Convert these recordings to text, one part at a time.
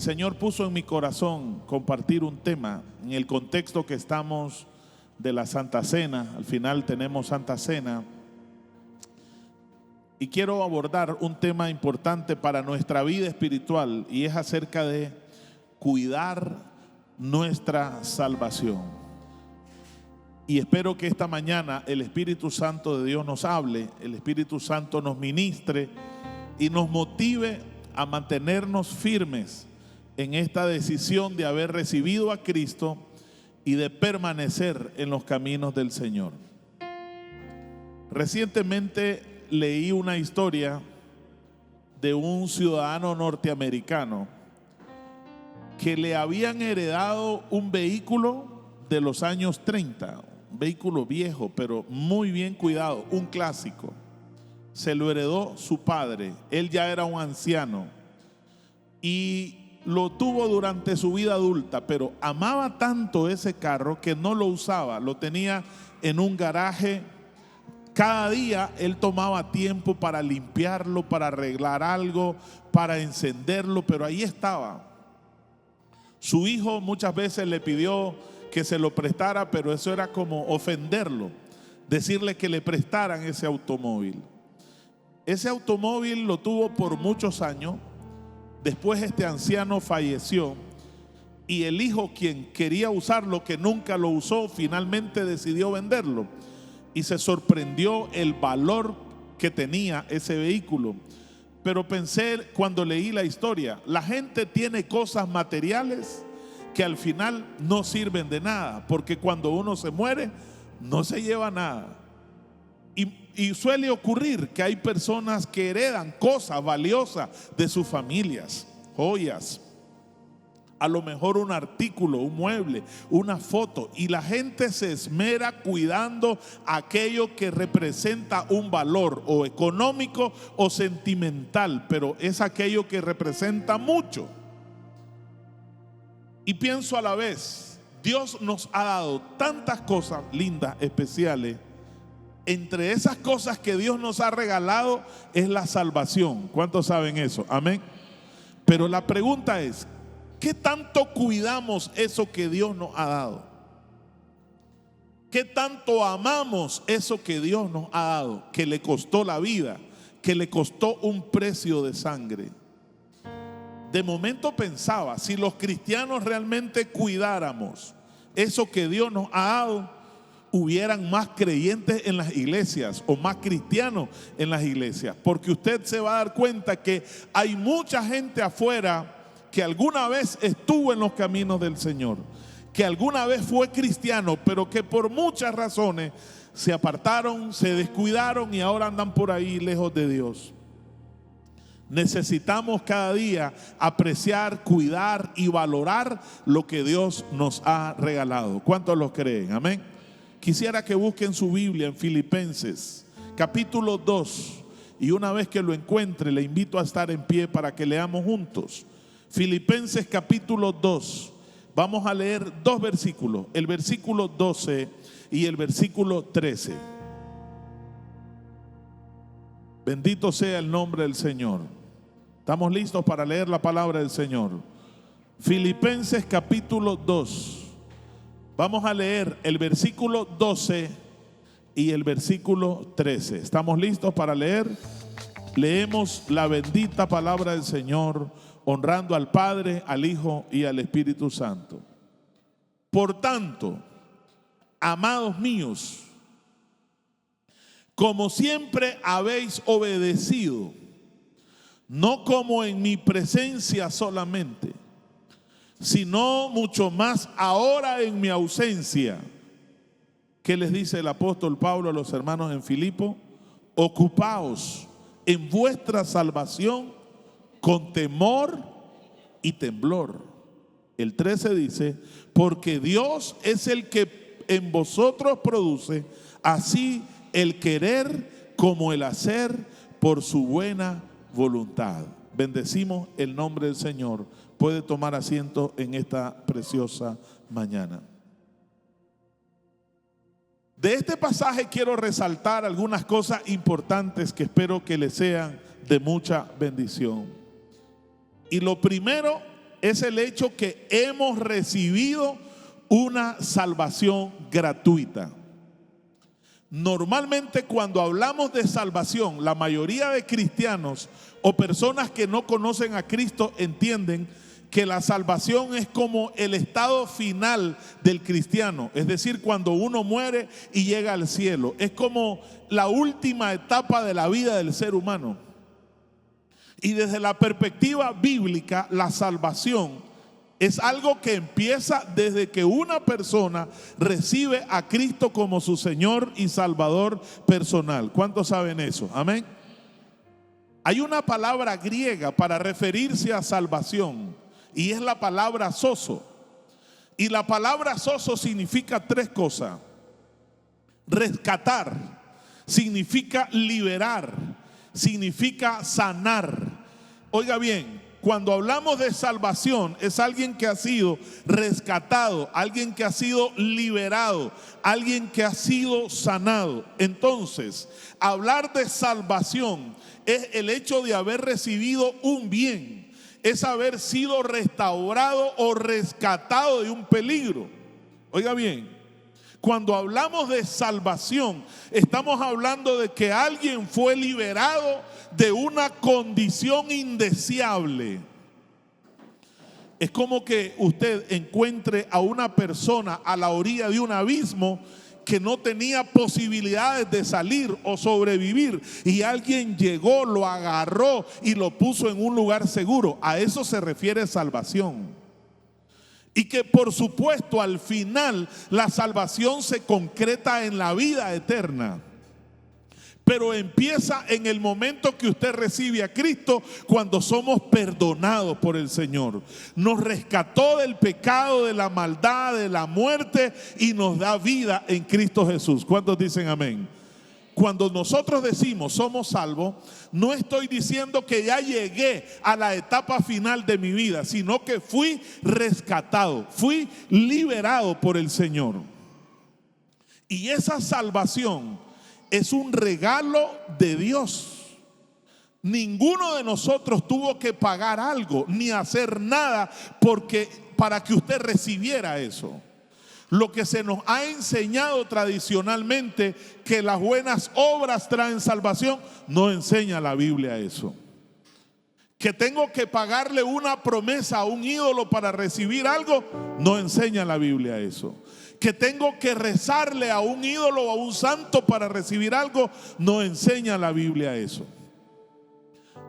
Señor puso en mi corazón compartir un tema en el contexto que estamos de la Santa Cena. Al final tenemos Santa Cena. Y quiero abordar un tema importante para nuestra vida espiritual, y es acerca de cuidar nuestra salvación. Y espero que esta mañana el Espíritu Santo de Dios nos hable, el Espíritu Santo nos ministre y nos motive a mantenernos firmes en esta decisión de haber recibido a Cristo y de permanecer en los caminos del Señor. Recientemente leí una historia de un ciudadano norteamericano que le habían heredado un vehículo de los años 30, un vehículo viejo pero muy bien cuidado, un clásico. Se lo heredó su padre, él ya era un anciano y lo tuvo durante su vida adulta, pero amaba tanto ese carro que no lo usaba, lo tenía en un garaje. Cada día él tomaba tiempo para limpiarlo, para arreglar algo, para encenderlo, pero ahí estaba. Su hijo muchas veces le pidió que se lo prestara, pero eso era como ofenderlo, decirle que le prestaran ese automóvil. Ese automóvil lo tuvo por muchos años. Después este anciano falleció y el hijo, quien quería usarlo, que nunca lo usó, finalmente decidió venderlo. Y se sorprendió el valor que tenía ese vehículo. Pero pensé cuando leí la historia, la gente tiene cosas materiales que al final no sirven de nada, porque cuando uno se muere no se lleva nada. Y suele ocurrir que hay personas que heredan cosas valiosas de sus familias, joyas, a lo mejor un artículo, un mueble, una foto, y la gente se esmera cuidando aquello que representa un valor o económico o sentimental, pero es aquello que representa mucho. Y pienso a la vez, Dios nos ha dado tantas cosas lindas, especiales. Entre esas cosas que Dios nos ha regalado es la salvación. ¿Cuántos saben eso? Amén. Pero la pregunta es, ¿qué tanto cuidamos eso que Dios nos ha dado? ¿Qué tanto amamos eso que Dios nos ha dado? Que le costó la vida, que le costó un precio de sangre. De momento pensaba, si los cristianos realmente cuidáramos eso que Dios nos ha dado, hubieran más creyentes en las iglesias o más cristianos en las iglesias, porque usted se va a dar cuenta que hay mucha gente afuera que alguna vez estuvo en los caminos del Señor, que alguna vez fue cristiano, pero que por muchas razones se apartaron, se descuidaron y ahora andan por ahí lejos de Dios. Necesitamos cada día apreciar, cuidar y valorar lo que Dios nos ha regalado. ¿Cuántos lo creen? Amén. Quisiera que busquen su Biblia en Filipenses capítulo 2, y una vez que lo encuentre le invito a estar en pie para que leamos juntos. Filipenses capítulo 2, vamos a leer dos versículos, el versículo 12 y el versículo 13. Bendito sea el nombre del Señor. ¿Estamos listos para leer la palabra del Señor? Filipenses capítulo 2. Vamos a leer el versículo 12 y el versículo 13. ¿Estamos listos para leer? Leemos la bendita palabra del Señor, honrando al Padre, al Hijo y al Espíritu Santo. Por tanto, amados míos, como siempre habéis obedecido, no como en mi presencia solamente, sino mucho más ahora en mi ausencia. ¿Qué les dice el apóstol Pablo a los hermanos en Filipo? Ocupaos en vuestra salvación con temor y temblor. El 13 dice, porque Dios es el que en vosotros produce así el querer como el hacer por su buena voluntad. Bendecimos el nombre del Señor. Puede tomar asiento en esta preciosa mañana. De este pasaje quiero resaltar algunas cosas importantes que espero que les sean de mucha bendición. Y lo primero es el hecho que hemos recibido una salvación gratuita. Normalmente cuando hablamos de salvación, la mayoría de cristianos o personas que no conocen a Cristo entienden que la salvación es como el estado final del cristiano, es decir, cuando uno muere y llega al cielo. Es como la última etapa de la vida del ser humano. Y desde la perspectiva bíblica, la salvación es algo que empieza desde que una persona recibe a Cristo como su Señor y Salvador personal. ¿Cuántos saben eso? Amén. Hay una palabra griega para referirse a salvación y es la palabra sozo. Y la palabra sozo significa tres cosas. Rescatar, significa liberar, significa sanar. Oiga bien, cuando hablamos de salvación es alguien que ha sido rescatado, alguien que ha sido liberado, alguien que ha sido sanado. Entonces, hablar de salvación es el hecho de haber recibido un bien, es haber sido restaurado o rescatado de un peligro. Oiga bien, cuando hablamos de salvación, estamos hablando de que alguien fue liberado de una condición indeseable. Es como que usted encuentre a una persona a la orilla de un abismo que no tenía posibilidades de salir o sobrevivir, y alguien llegó, lo agarró y lo puso en un lugar seguro. A eso se refiere salvación. Y que por supuesto al final la salvación se concreta en la vida eterna. Pero empieza en el momento que usted recibe a Cristo, cuando somos perdonados por el Señor. Nos rescató del pecado, de la maldad, de la muerte y nos da vida en Cristo Jesús. ¿Cuántos dicen amén? Cuando nosotros decimos somos salvos, no estoy diciendo que ya llegué a la etapa final de mi vida, sino que fui rescatado, fui liberado por el Señor. Y esa salvación es un regalo de Dios. Ninguno de nosotros tuvo que pagar algo ni hacer nada para que usted recibiera eso. Lo que se nos ha enseñado tradicionalmente, que las buenas obras traen salvación, no enseña la Biblia eso. Que tengo que pagarle una promesa a un ídolo para recibir algo, no enseña la Biblia eso. Que tengo que rezarle a un ídolo o a un santo para recibir algo, no enseña la Biblia eso.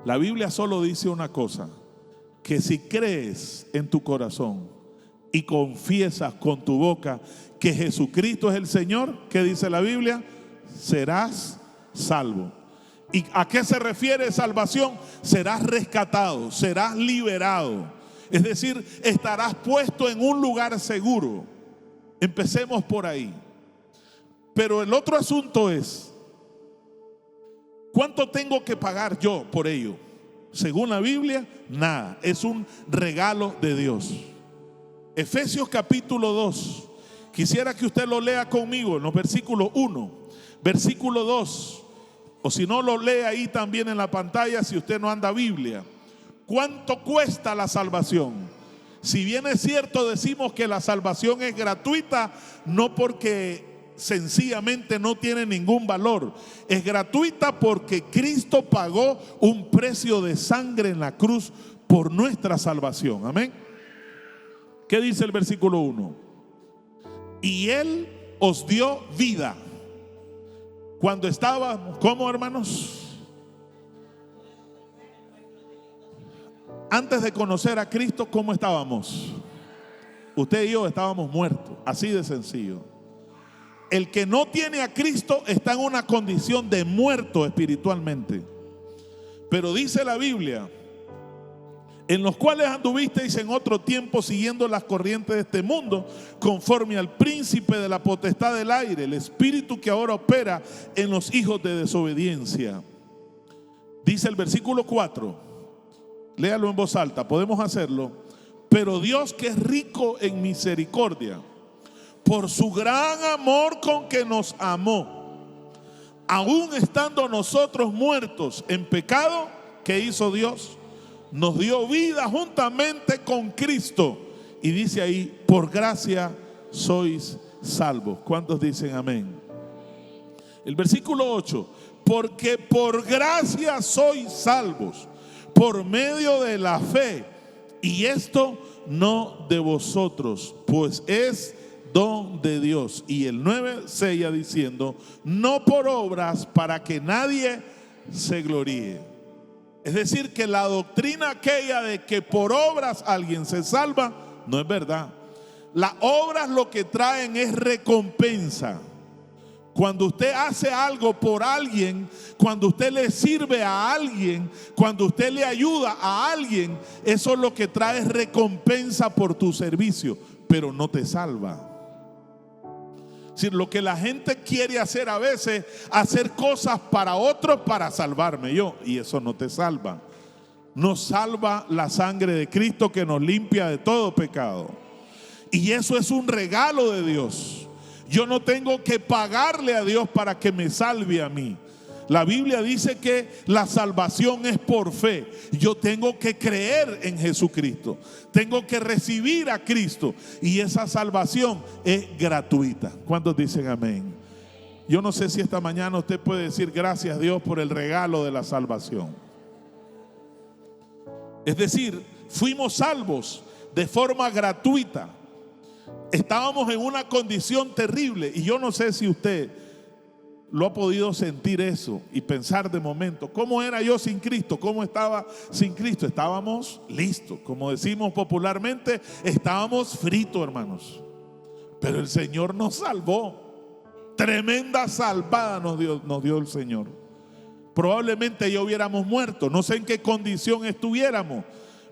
La Biblia solo dice una cosa: que si crees en tu corazón y confiesas con tu boca que Jesucristo es el Señor, ¿qué dice la Biblia? Serás salvo. ¿Y a qué se refiere salvación? Serás rescatado, serás liberado. Es decir, estarás puesto en un lugar seguro. Empecemos por ahí. Pero el otro asunto es: ¿cuánto tengo que pagar yo por ello? Según la Biblia, nada. Es un regalo de Dios. Efesios capítulo 2. Quisiera que usted lo lea conmigo en los versículos 1, versículo 2. O si no, lo lee ahí también en la pantalla si usted no anda Biblia. ¿Cuánto cuesta la salvación? Si bien es cierto, decimos que la salvación es gratuita, no porque sencillamente no tiene ningún valor. Es gratuita porque Cristo pagó un precio de sangre en la cruz por nuestra salvación. Amén. ¿Qué dice el versículo 1? Y Él os dio vida cuando estábamos, ¿cómo, hermanos? Antes de conocer a Cristo, ¿cómo estábamos? Usted y yo estábamos muertos, así de sencillo. El que no tiene a Cristo está en una condición de muerto espiritualmente. Pero dice la Biblia: en los cuales anduvisteis en otro tiempo siguiendo las corrientes de este mundo, conforme al príncipe de la potestad del aire, el espíritu que ahora opera en los hijos de desobediencia. Dice el versículo 4, léalo en voz alta, podemos hacerlo. Pero Dios, que es rico en misericordia, por su gran amor con que nos amó, aún estando nosotros muertos en pecado, ¿qué hizo Dios? nos dio vida juntamente con Cristo. Y dice ahí, por gracia sois salvos. ¿Cuántos dicen amén? El versículo 8, porque por gracia sois salvos, por medio de la fe, y esto no de vosotros, pues es don de Dios. Y el 9 sella diciendo, no por obras, para que nadie se gloríe. Es decir, que la doctrina aquella de que por obras alguien se salva, no es verdad. Las obras lo que traen es recompensa. Cuando usted hace algo por alguien, cuando usted le sirve a alguien, cuando usted le ayuda a alguien, eso es lo que trae recompensa por tu servicio, pero no te salva. Es decir, lo que la gente quiere hacer a veces, hacer cosas para otros para salvarme yo, y eso no te salva. Nos salva la sangre de Cristo que nos limpia de todo pecado. Y eso es un regalo de Dios. Yo no tengo que pagarle a Dios para que me salve a mí. La Biblia dice que la salvación es por fe. Yo tengo que creer en Jesucristo. Tengo que recibir a Cristo. Y esa salvación es gratuita. ¿Cuántos dicen amén? Yo no sé si esta mañana usted puede decir gracias a Dios por el regalo de la salvación. Es decir, fuimos salvos de forma gratuita. Estábamos en una condición terrible y yo no sé si usted lo ha podido sentir eso y pensar de momento, ¿cómo era yo sin Cristo? ¿Cómo estaba sin Cristo? Estábamos listos, como decimos popularmente, estábamos fritos, hermanos. Pero el Señor nos salvó. Tremenda salvada nos dio el Señor. Probablemente ya hubiéramos muerto, no sé en qué condición estuviéramos,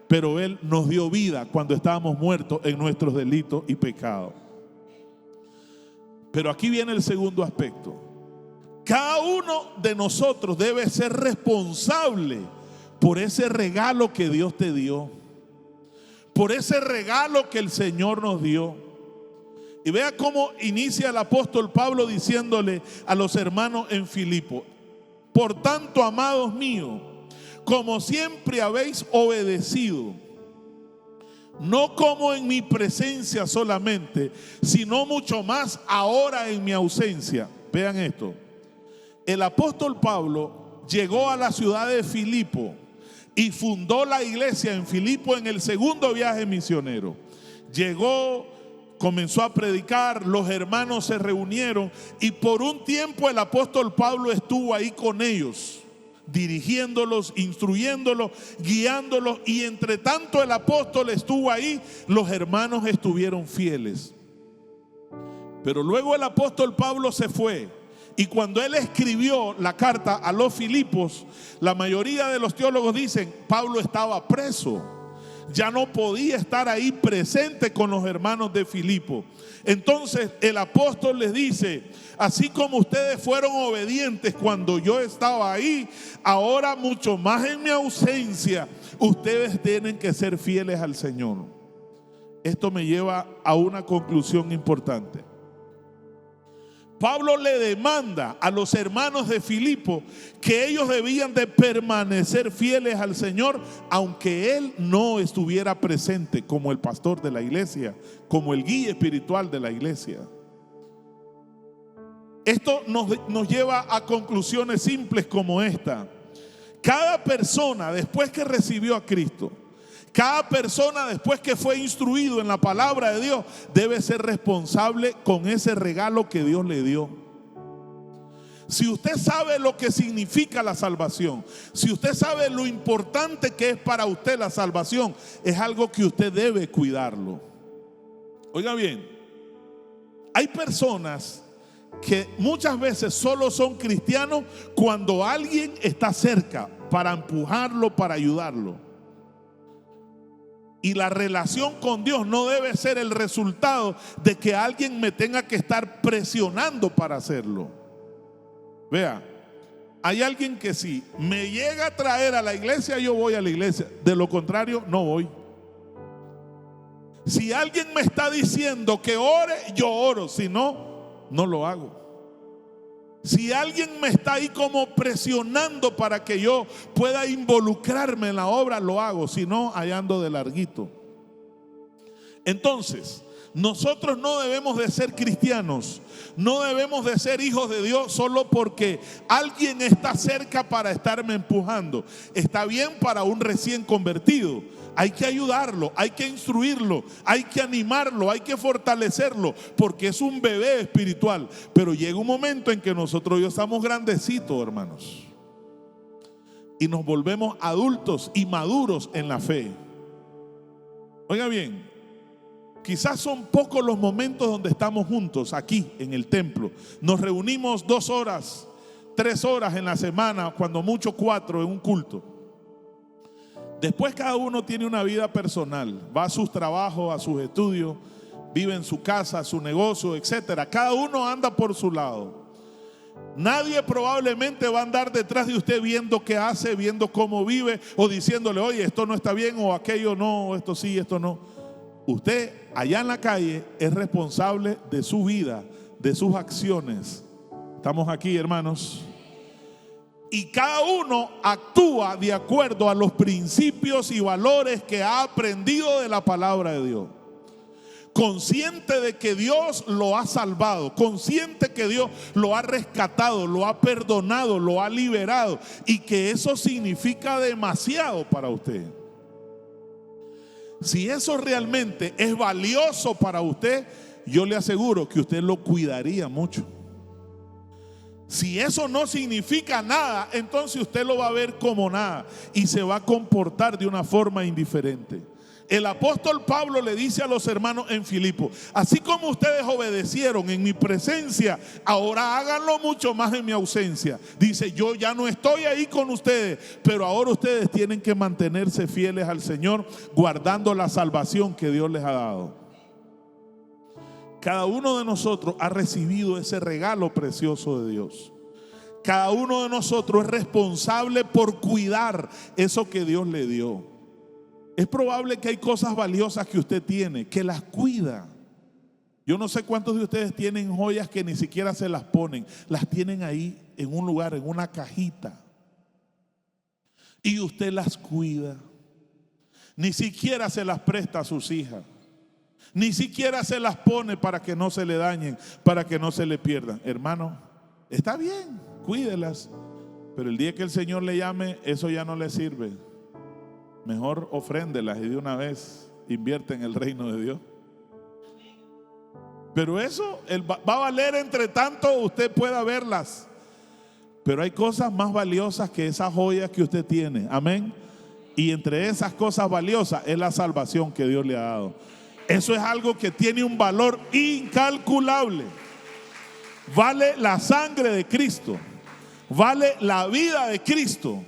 pero Él nos dio vida cuando estábamos muertos en nuestros delitos y pecados. Pero aquí viene el segundo aspecto. Cada uno de nosotros debe ser responsable por ese regalo que Dios te dio, por ese regalo que el Señor nos dio. Y vea cómo inicia el apóstol Pablo diciéndole a los hermanos en Filipo: por tanto, amados míos, como siempre habéis obedecido, no como en mi presencia solamente, sino mucho más ahora en mi ausencia. Vean esto. El apóstol Pablo llegó a la ciudad de Filipo y fundó la iglesia en Filipo en el segundo viaje misionero. Llegó, comenzó a predicar, los hermanos se reunieron y por un tiempo el apóstol Pablo estuvo ahí con ellos, dirigiéndolos, instruyéndolos, guiándolos, y entre tanto el apóstol estuvo ahí, los hermanos estuvieron fieles. Pero luego el apóstol Pablo se fue, y cuando él escribió la carta a los Filipos, la mayoría de los teólogos dicen Pablo estaba preso, ya no podía estar ahí presente con los hermanos de Filipo. Entonces el apóstol les dice: así como ustedes fueron obedientes cuando yo estaba ahí, ahora mucho más en mi ausencia, ustedes tienen que ser fieles al Señor. Esto me lleva a una conclusión importante. Pablo le demanda a los hermanos de Filipo que ellos debían de permanecer fieles al Señor, aunque él no estuviera presente como el pastor de la iglesia, como el guía espiritual de la iglesia. Esto nos lleva a conclusiones simples como esta. Cada persona después que recibió a Cristo, cada persona después que fue instruido en la palabra de Dios, debe ser responsable con ese regalo que Dios le dio. Si usted sabe lo que significa la salvación, si usted sabe lo importante que es para usted la salvación, es algo que usted debe cuidarlo. Oiga bien, hay personas que muchas veces solo son cristianos cuando alguien está cerca para empujarlo, para ayudarlo. Y la relación con Dios no debe ser el resultado de que alguien me tenga que estar presionando para hacerlo. Vea, hay alguien que si me llega a traer a la iglesia, yo voy a la iglesia. De lo contrario, no voy. Si alguien me está diciendo que ore, yo oro. Si no, no lo hago. Si alguien me está ahí como presionando para que yo pueda involucrarme en la obra, lo hago. Si no, allá ando de larguito. Entonces, nosotros no debemos de ser cristianos, no debemos de ser hijos de Dios solo porque alguien está cerca para estarme empujando. Está bien para un recién convertido. Hay que ayudarlo, hay que instruirlo, hay que animarlo, hay que fortalecerlo, porque es un bebé espiritual. Pero llega un momento en que nosotros ya estamos grandecitos, hermanos, y nos volvemos adultos y maduros en la fe. Oiga bien, quizás son pocos los momentos donde estamos juntos aquí en el templo. Nos reunimos 2 horas, 3 horas en la semana, cuando mucho 4 en un culto. Después cada uno tiene una vida personal, va a sus trabajos, a sus estudios, vive en su casa, su negocio, etcétera. Cada uno anda por su lado. Nadie probablemente va a andar detrás de usted viendo qué hace, viendo cómo vive, o diciéndole, oye, esto no está bien, o aquello no, esto sí, esto no. Usted allá en la calle es responsable de su vida, de sus acciones. Estamos aquí, hermanos. Y cada uno actúa de acuerdo a los principios y valores que ha aprendido de la palabra de Dios. Consciente de que Dios lo ha salvado, consciente que Dios lo ha rescatado, lo ha perdonado, lo ha liberado, y que eso significa demasiado para usted. Si eso realmente es valioso para usted, yo le aseguro que usted lo cuidaría mucho. Si eso no significa nada, entonces usted lo va a ver como nada y se va a comportar de una forma indiferente. El apóstol Pablo le dice a los hermanos en Filipo, así como ustedes obedecieron en mi presencia, ahora háganlo mucho más en mi ausencia. Dice, yo ya no estoy ahí con ustedes, pero ahora ustedes tienen que mantenerse fieles al Señor, guardando la salvación que Dios les ha dado. Cada uno de nosotros ha recibido ese regalo precioso de Dios. Cada uno de nosotros es responsable por cuidar eso que Dios le dio. Es probable que hay cosas valiosas que usted tiene, que las cuida. Yo no sé cuántos de ustedes tienen joyas que ni siquiera se las ponen. Las tienen ahí en un lugar, en una cajita. Y usted las cuida. Ni siquiera se las presta a sus hijas. Ni siquiera se las pone para que no se le dañen, para que no se le pierdan. Hermano, está bien, cuídelas. Pero el día que el Señor le llame, eso ya no le sirve. Mejor ofréndelas y de una vez invierte en el reino de Dios. Pero eso va a valer entre tanto usted pueda verlas. Pero hay cosas más valiosas que esas joyas que usted tiene. Amén. Y entre esas cosas valiosas es la salvación que Dios le ha dado. Eso es algo que tiene un valor incalculable. Vale la sangre de Cristo. Vale la vida de Cristo.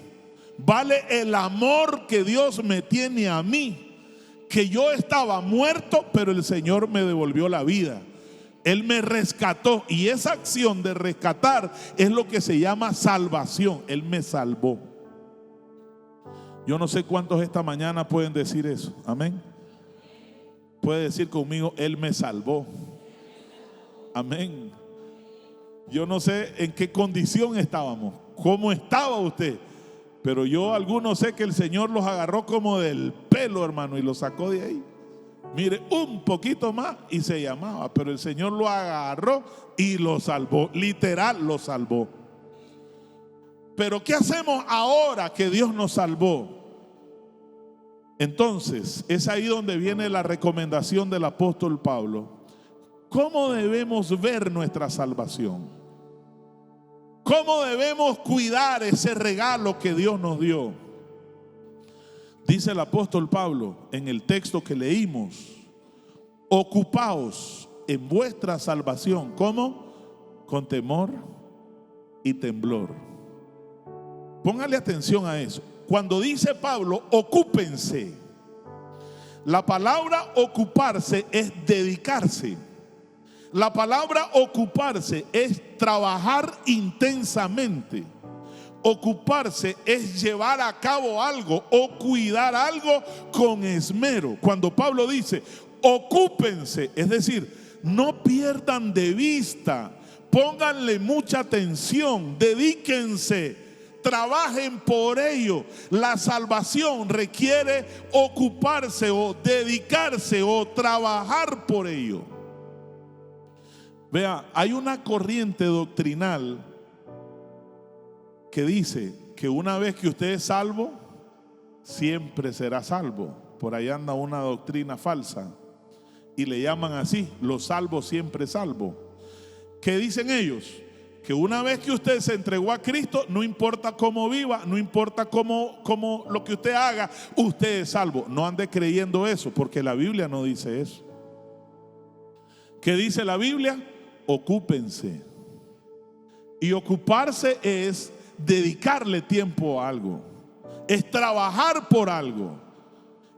Vale el amor que Dios me tiene a mí. Que yo estaba muerto, pero el Señor me devolvió la vida. Él me rescató. Y esa acción de rescatar es lo que se llama salvación. Él me salvó. Yo no sé cuántos esta mañana pueden decir eso. Amén. Puede decir conmigo, Él me salvó. Amén. Yo no sé en qué condición estábamos, cómo estaba usted, pero yo algunos sé que el Señor los agarró como del pelo, hermano, y los sacó de ahí. Mire, un poquito más y se llamaba, pero el Señor lo agarró y lo salvó, literal lo salvó. Pero ¿qué hacemos ahora que Dios nos salvó? Entonces, es ahí donde viene la recomendación del apóstol Pablo. ¿Cómo debemos ver nuestra salvación? ¿Cómo debemos cuidar ese regalo que Dios nos dio? Dice el apóstol Pablo en el texto que leímos: ocupaos en vuestra salvación. ¿Cómo? Con temor y temblor. Póngale atención a eso. Cuando dice Pablo, ocúpense, la palabra ocuparse es dedicarse. La palabra ocuparse es trabajar intensamente. Ocuparse es llevar a cabo algo o cuidar algo con esmero. Cuando Pablo dice, ocúpense, es decir, no pierdan de vista pónganle mucha atención, dedíquense, trabajen por ello. La salvación requiere ocuparse o dedicarse o trabajar por ello. Vea, hay una corriente doctrinal que dice que una vez que usted es salvo, siempre será salvo. Por ahí anda una doctrina falsa y le llaman así, los salvos siempre salvos. ¿Qué dicen ellos? Que una vez que usted se entregó a Cristo, no importa cómo viva, no importa cómo lo que usted haga, usted es salvo. No ande creyendo eso, porque la Biblia no dice eso. ¿Qué dice la Biblia? Ocúpense. Y ocuparse es dedicarle tiempo a algo, es trabajar por algo,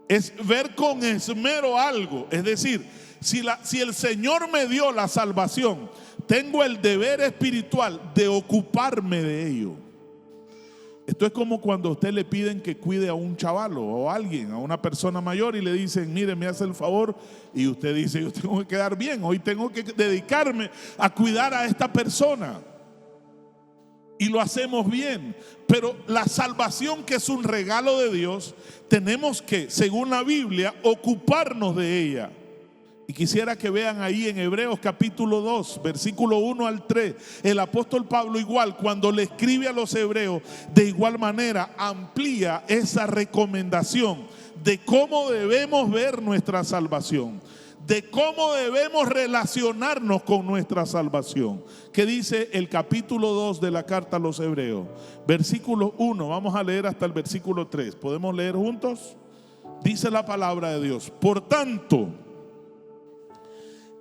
es ver con esmero algo. Es decir, si el Señor me dio la salvación, tengo el deber espiritual de ocuparme de ello. Esto es como cuando a usted le piden que cuide a un chavalo o a alguien, a una persona mayor, y le dicen, mire, me hace el favor, y usted dice, yo tengo que quedar bien, hoy tengo que dedicarme a cuidar a esta persona. Y lo hacemos bien. Pero la salvación, que es un regalo de Dios, tenemos que, según la Biblia, ocuparnos de ella. Y quisiera que vean ahí en Hebreos capítulo 2, versículo 1 al 3, el apóstol Pablo, igual cuando le escribe a los hebreos, de igual manera amplía esa recomendación de cómo debemos ver nuestra salvación, de cómo debemos relacionarnos con nuestra salvación. ¿Qué dice el capítulo 2 de la carta a los hebreos? Versículo 1, vamos a leer hasta el versículo 3. ¿Podemos leer juntos? Dice la palabra de Dios: por tanto,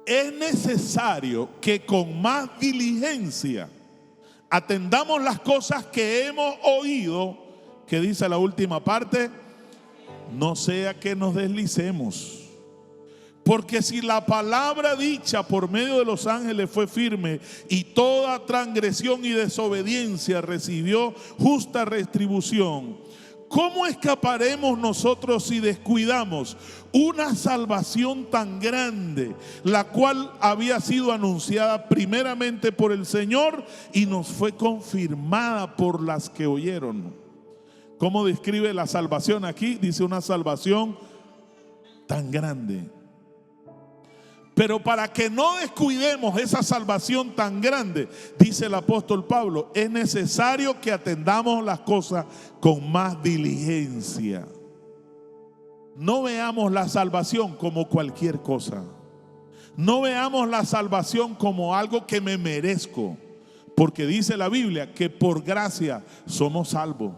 es necesario que con más diligencia atendamos las cosas que hemos oído, que dice la última parte, no sea que nos deslicemos. Porque si la palabra dicha por medio de los ángeles fue firme, y toda transgresión y desobediencia recibió justa retribución, ¿cómo escaparemos nosotros si descuidamos una salvación tan grande, la cual había sido anunciada primeramente por el Señor y nos fue confirmada por las que oyeron? ¿Cómo describe la salvación aquí? Dice una salvación tan grande. Pero para que no descuidemos esa salvación tan grande, dice el apóstol Pablo, es necesario que atendamos las cosas con más diligencia. No veamos la salvación como cualquier cosa. No veamos la salvación como algo que me merezco, porque dice la Biblia que por gracia somos salvos.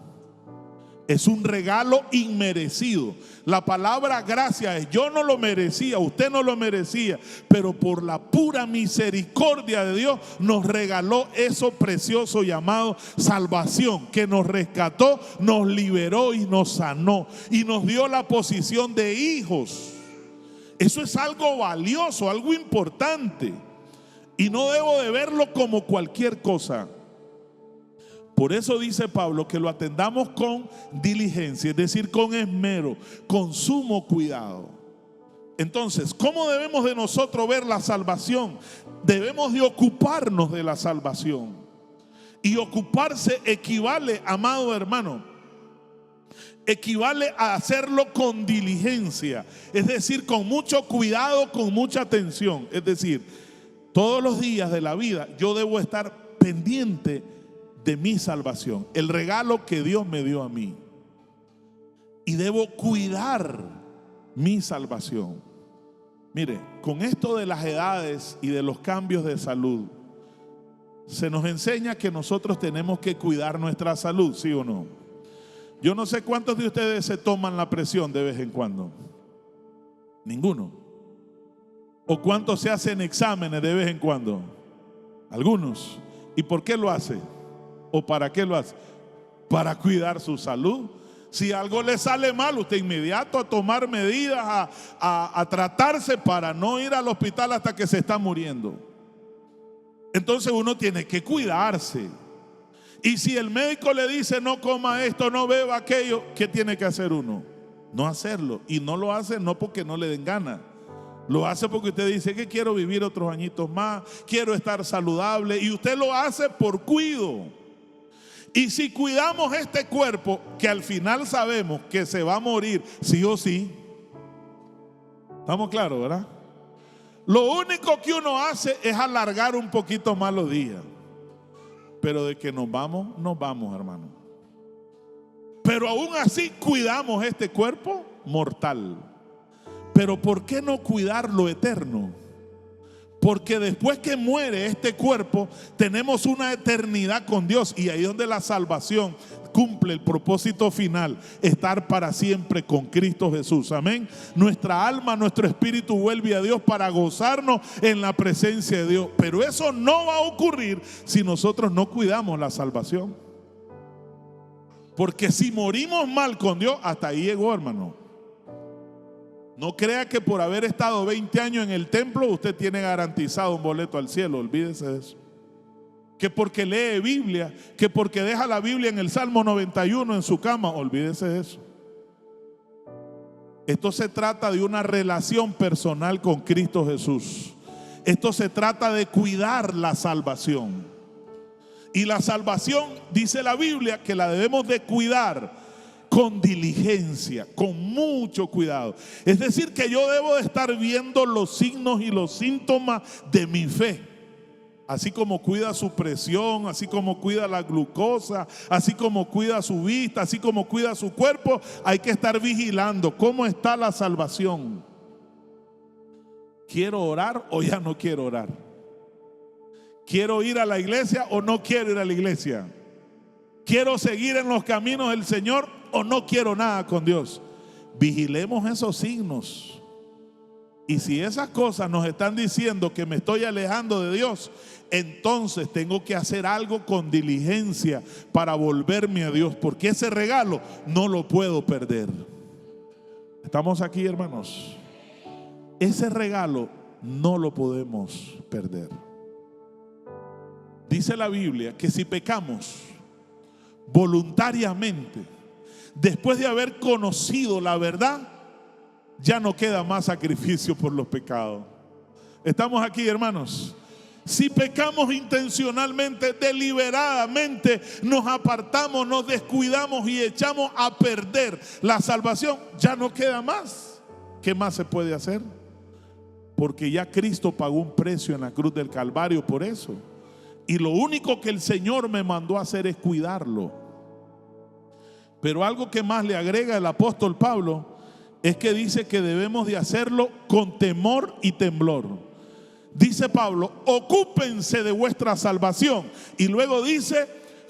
Es un regalo inmerecido. La palabra gracia es, yo no lo merecía, usted no lo merecía, pero por la pura misericordia de Dios nos regaló eso precioso llamado salvación, que nos rescató, nos liberó y nos sanó y nos dio la posición de hijos. Eso es algo valioso, algo importante, y no debo de verlo como cualquier cosa. Por eso dice Pablo que lo atendamos con diligencia, es decir, con esmero, con sumo cuidado. Entonces, ¿cómo debemos de nosotros ver la salvación? Debemos de ocuparnos de la salvación. Y ocuparse equivale, amado hermano, equivale a hacerlo con diligencia, es decir, con mucho cuidado, con mucha atención. Es decir, todos los días de la vida yo debo estar pendiente de mi salvación, el regalo que Dios me dio a mí, y debo cuidar mi salvación. Mire, con esto de las edades y de los cambios de salud, se nos enseña que nosotros tenemos que cuidar nuestra salud, ¿sí o no? Yo no sé cuántos de ustedes se toman la presión de vez en cuando. Ninguno. ¿O cuántos se hacen exámenes de vez en cuando? Algunos. ¿Y por qué lo hace? ¿O para qué lo hace? Para cuidar su salud. Si algo le sale mal, usted inmediato a tomar medidas, a tratarse para no ir al hospital hasta que se está muriendo. Entonces uno tiene que cuidarse. Y si el médico le dice no coma esto, no beba aquello, ¿qué tiene que hacer uno? No hacerlo. Y no lo hace no porque no le den ganas, Lo hace porque usted dice que quiero vivir otros añitos más, quiero estar saludable, y usted lo hace por cuido. Y si cuidamos este cuerpo, que al final sabemos que se va a morir sí o sí, estamos claros, ¿verdad? Lo único que uno hace es alargar un poquito más los días. Pero de que nos vamos, hermano. Pero aún así cuidamos este cuerpo mortal. Pero ¿por qué no cuidar lo eterno? Porque después que muere este cuerpo, tenemos una eternidad con Dios. Y ahí es donde la salvación cumple el propósito final: estar para siempre con Cristo Jesús. Amén. Nuestra alma, nuestro espíritu vuelve a Dios para gozarnos en la presencia de Dios. Pero eso no va a ocurrir si nosotros no cuidamos la salvación. Porque si morimos mal con Dios, hasta ahí llegó, hermano. No crea que por haber estado 20 años en el templo usted tiene garantizado un boleto al cielo. Olvídese de eso. Que porque lee Biblia, que porque deja la Biblia en el Salmo 91 en su cama, olvídese de eso. Esto se trata de una relación personal con Cristo Jesús. Esto se trata de cuidar la salvación. Y la salvación, dice la Biblia, que la debemos de cuidar con diligencia, con mucho cuidado. Es decir, que yo debo de estar viendo los signos y los síntomas de mi fe. Así como cuida su presión, así como cuida la glucosa, así como cuida su vista, así como cuida su cuerpo, hay que estar vigilando cómo está la salvación. ¿Quiero orar o ya no quiero orar? ¿Quiero ir a la iglesia o no quiero ir a la iglesia? ¿Quiero seguir en los caminos del Señor o no quiero nada con Dios? Vigilemos esos signos. Y si esas cosas nos están diciendo que me estoy alejando de Dios, entonces tengo que hacer algo con diligencia para volverme a Dios, porque ese regalo no lo puedo perder. ¿Estamos aquí, hermanos? Ese regalo no lo podemos perder. Dice la Biblia que si pecamos voluntariamente, después de haber conocido la verdad, ya no queda más sacrificio por los pecados. ¿Estamos aquí, hermanos? Si pecamos intencionalmente, deliberadamente, nos apartamos, nos descuidamos y echamos a perder la salvación, ya no queda más. ¿Qué más se puede hacer? Porque ya Cristo pagó un precio en la cruz del Calvario por eso. Y lo único que el Señor me mandó a hacer es cuidarlo. Pero algo que más le agrega el apóstol Pablo es que dice que debemos de hacerlo con temor y temblor. Dice Pablo, ocúpense de vuestra salvación. Y luego dice,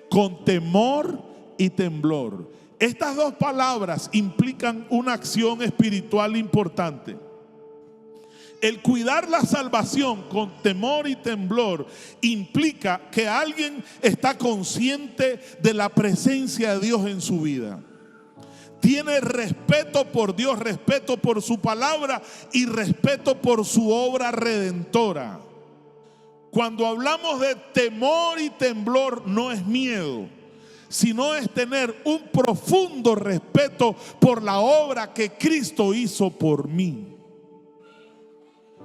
con temor y temblor. Estas dos palabras implican una acción espiritual importante. El cuidar la salvación con temor y temblor implica que alguien está consciente de la presencia de Dios en su vida. Tiene respeto por Dios, respeto por su palabra y respeto por su obra redentora. Cuando hablamos de temor y temblor, no es miedo, sino es tener un profundo respeto por la obra que Cristo hizo por mí.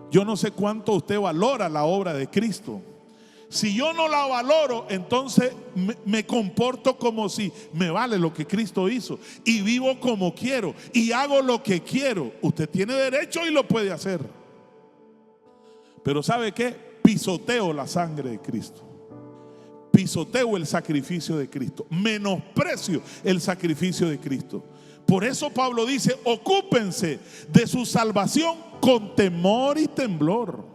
Yo no sé cuánto usted valora la obra de Cristo. Si yo no la valoro, entonces me comporto como si me vale lo que Cristo hizo y vivo como quiero y hago lo que quiero. Usted tiene derecho y lo puede hacer. Pero ¿sabe qué? Pisoteo la sangre de Cristo. Pisoteo el sacrificio de Cristo. Menosprecio el sacrificio de Cristo. Por eso Pablo dice, ocúpense de su salvación con temor y temblor.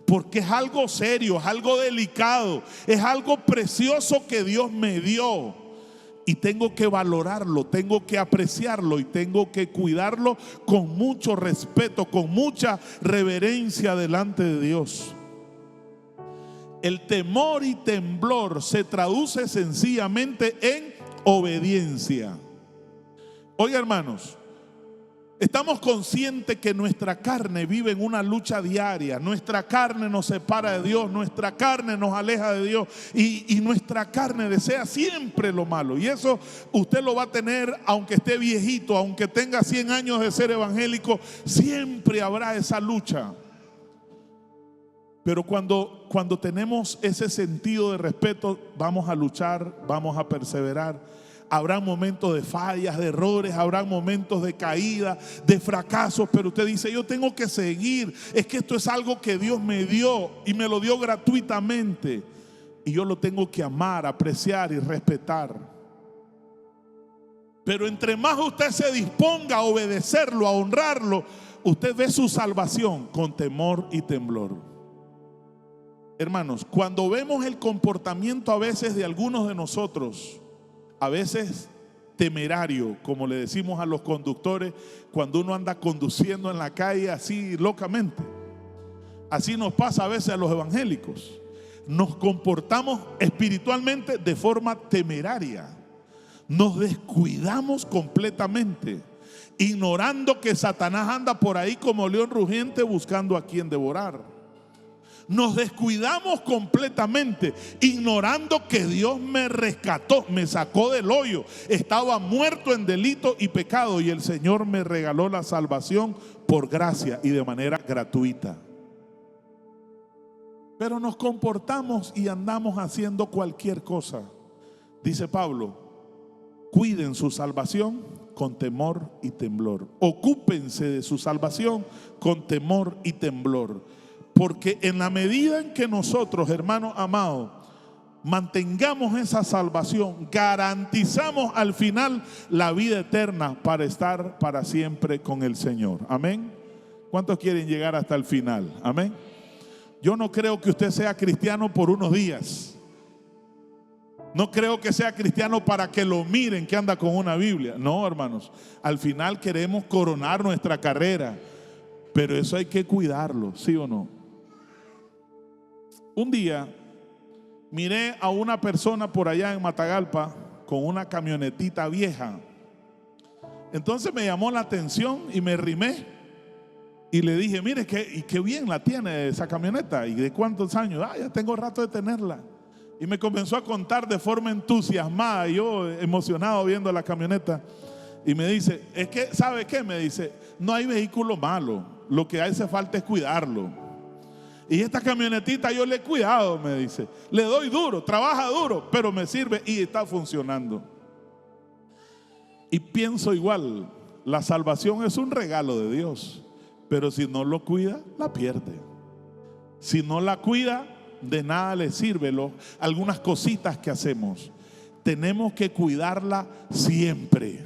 Porque es algo serio, es algo delicado, es algo precioso que Dios me dio. Y tengo que valorarlo, tengo que apreciarlo y tengo que cuidarlo con mucho respeto, con mucha reverencia delante de Dios. El temor y temblor se traduce sencillamente en obediencia. Oiga, hermanos, Estamos conscientes que nuestra carne vive en una lucha diaria. Nuestra carne nos separa de Dios, nuestra carne nos aleja de Dios y nuestra carne desea siempre lo malo. Y eso usted lo va a tener aunque esté viejito, aunque tenga 100 años de ser evangélico, siempre habrá esa lucha. Pero cuando tenemos ese sentido de respeto, vamos a luchar, vamos a perseverar. Habrá momentos de fallas, de errores, habrá momentos de caída, de fracasos, pero usted dice, yo tengo que seguir. Es que esto es algo que Dios me dio y me lo dio gratuitamente. Y yo lo tengo que amar, apreciar y respetar. Pero entre más usted se disponga a obedecerlo, a honrarlo, usted ve su salvación con temor y temblor. Hermanos, cuando vemos el comportamiento a veces de algunos de nosotros, a veces temerario, como le decimos a los conductores cuando uno anda conduciendo en la calle así locamente. Así nos pasa a veces a los evangélicos. Nos comportamos espiritualmente de forma temeraria. Nos descuidamos completamente, ignorando que Satanás anda por ahí como león rugiente buscando a quien devorar. Nos descuidamos completamente, ignorando que Dios me rescató, me sacó del hoyo. Estaba muerto en delito y pecado y el Señor me regaló la salvación por gracia y de manera gratuita. Pero nos comportamos y andamos haciendo cualquier cosa. Dice Pablo, cuiden su salvación con temor y temblor. Ocúpense de su salvación con temor y temblor. Porque en la medida en que nosotros, hermanos amados, mantengamos esa salvación, garantizamos al final la vida eterna para estar para siempre con el Señor. Amén. ¿Cuántos quieren llegar hasta el final? Amén. Yo no creo que usted sea cristiano por unos días. No creo que sea cristiano para que lo miren que anda con una Biblia. No, hermanos. Al final queremos coronar nuestra carrera. Pero eso hay que cuidarlo, ¿sí o no? Un día miré a una persona por allá en Matagalpa con una camionetita vieja. Entonces me llamó la atención y me rimé y le dije, mire, qué bien la tiene esa camioneta. ¿Y de cuántos años? Ya tengo rato de tenerla. Y me comenzó a contar de forma entusiasmada, yo emocionado viendo la camioneta. Y me dice, es que, ¿sabe qué? Me dice, no hay vehículo malo, lo que hace falta es cuidarlo. Y esta camionetita yo le he cuidado, me dice. Le doy duro, trabaja duro, pero me sirve y está funcionando. Y pienso igual, la salvación es un regalo de Dios, pero si no lo cuida, la pierde. Si no la cuida, de nada le sirve algunas cositas que hacemos. Tenemos que cuidarla siempre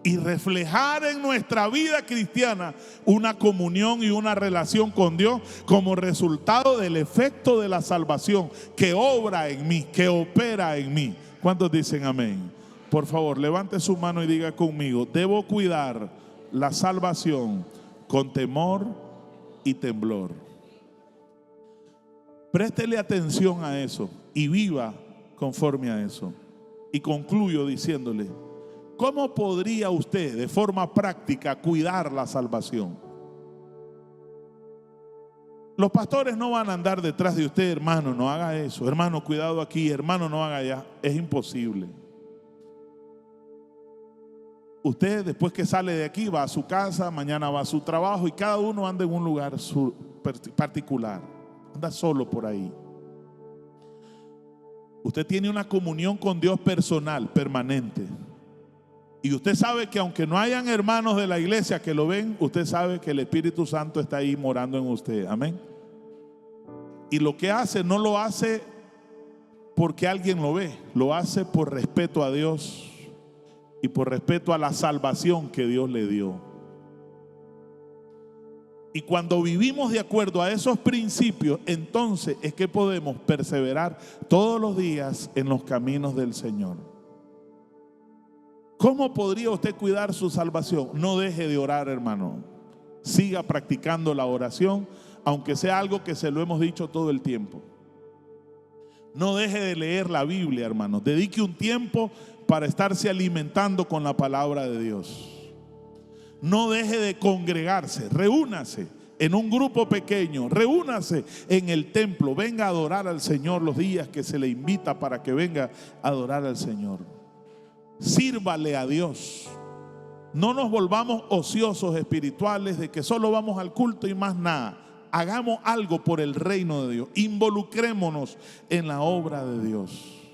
y reflejar en nuestra vida cristiana una comunión y una relación con Dios como resultado del efecto de la salvación que obra en mí, que opera en mí. ¿Cuántos dicen amén? Por favor, levante su mano y diga conmigo, debo cuidar la salvación con temor y temblor. Préstele atención a eso y viva conforme a eso. Y concluyo diciéndole, ¿cómo podría usted de forma práctica cuidar la salvación? Los pastores no van a andar detrás de usted, hermano, no haga eso, hermano, cuidado aquí, hermano, no haga allá. Es imposible. Usted después que sale de aquí va a su casa, mañana va a su trabajo y cada uno anda en un lugar particular. Anda solo por ahí. Usted tiene una comunión con Dios personal, permanente. Y usted sabe que aunque no hayan hermanos de la iglesia que lo ven, usted sabe que el Espíritu Santo está ahí morando en usted. Amén. Y lo que hace, no lo hace porque alguien lo ve, lo hace por respeto a Dios y por respeto a la salvación que Dios le dio. Y cuando vivimos de acuerdo a esos principios, entonces es que podemos perseverar todos los días en los caminos del Señor. ¿Cómo podría usted cuidar su salvación? No deje de orar, hermano. Siga practicando la oración, aunque sea algo que se lo hemos dicho todo el tiempo. No deje de leer la Biblia, hermano. Dedique un tiempo para estarse alimentando con la palabra de Dios. no deje de congregarse, reúnase en un grupo pequeño, reúnase en el templo, venga a adorar al Señor los días que se le invita para que venga a adorar al Señor. Sírvale a Dios. No nos volvamos ociosos espirituales de que solo vamos al culto y más nada. Hagamos algo por el reino de Dios. Involucrémonos en la obra de Dios.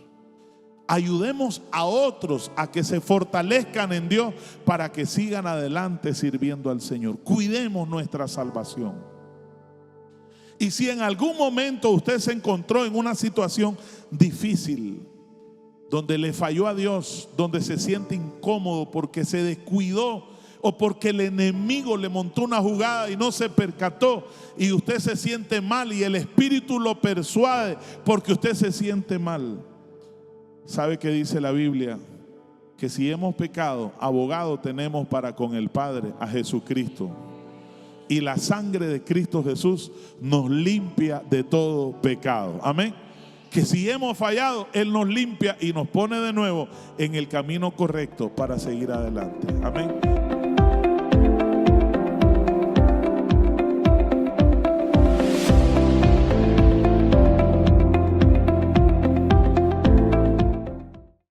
Ayudemos a otros a que se fortalezcan en Dios para que sigan adelante sirviendo al Señor. Cuidemos nuestra salvación. Y si en algún momento usted se encontró en una situación difícil, donde le falló a Dios, donde se siente incómodo porque se descuidó o porque el enemigo le montó una jugada y no se percató, y usted se siente mal y el Espíritu lo persuade porque usted se siente mal, ¿sabe qué dice la Biblia? Que si hemos pecado, abogado tenemos para con el Padre, a Jesucristo. Y la sangre de Cristo Jesús nos limpia de todo pecado. Amén. Que si hemos fallado, Él nos limpia y nos pone de nuevo en el camino correcto para seguir adelante. Amén.